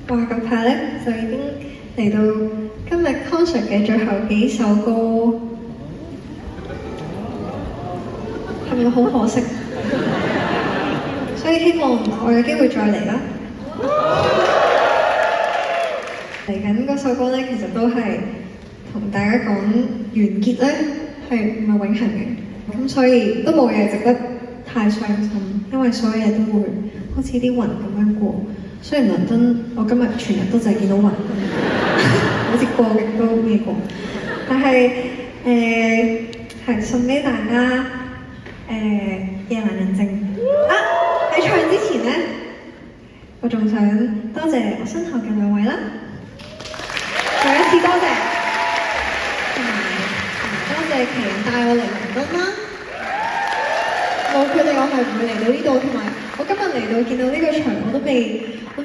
哇！咁快咧就已經嚟到今日 concert 嘅最後幾首歌，係咪好可惜？所以希望我有機會再嚟啦。嚟緊嗰首歌咧，其實都係同大家講完結咧係唔係永恆嘅，咁所以都冇嘢值得太傷心，因為所有嘢都會好似啲雲咁樣過。雖然倫敦我今日全日都就係見到雲，好似過極都未過，但係係送俾大家夜闌人靜啊！喺唱之前咧，我仲想多謝我身後嘅兩位啦，再一次多謝，同埋多謝奇人帶我嚟倫敦啦。冇佢哋我係唔會嚟到呢度，同埋我今日嚟到見到呢個場，我都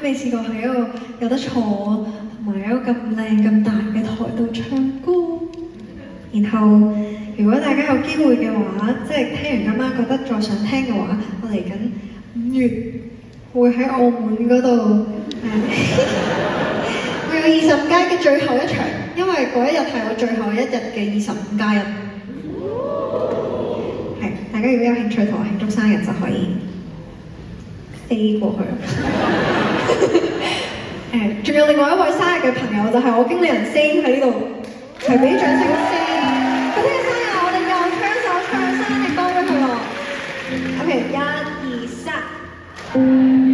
未試過喺一個有得坐同埋有一個咁靚咁大嘅台度唱歌。然後如果大家有機會嘅話，即係聽完今晚覺得再想聽嘅話，我嚟緊5月會喺澳門嗰度會有25加嘅最後一場，因為嗰一日係我最後一日嘅25加1。係，大家如果有興趣同我慶祝生日就可以飛過去。仲有另外一位生日嘅朋友就係我經理人 Sam 喺呢度，係俾啲掌聲 Sam。佢聽日生日，我哋又唱一首唱生日歌俾佢喎。OK，1、2、3。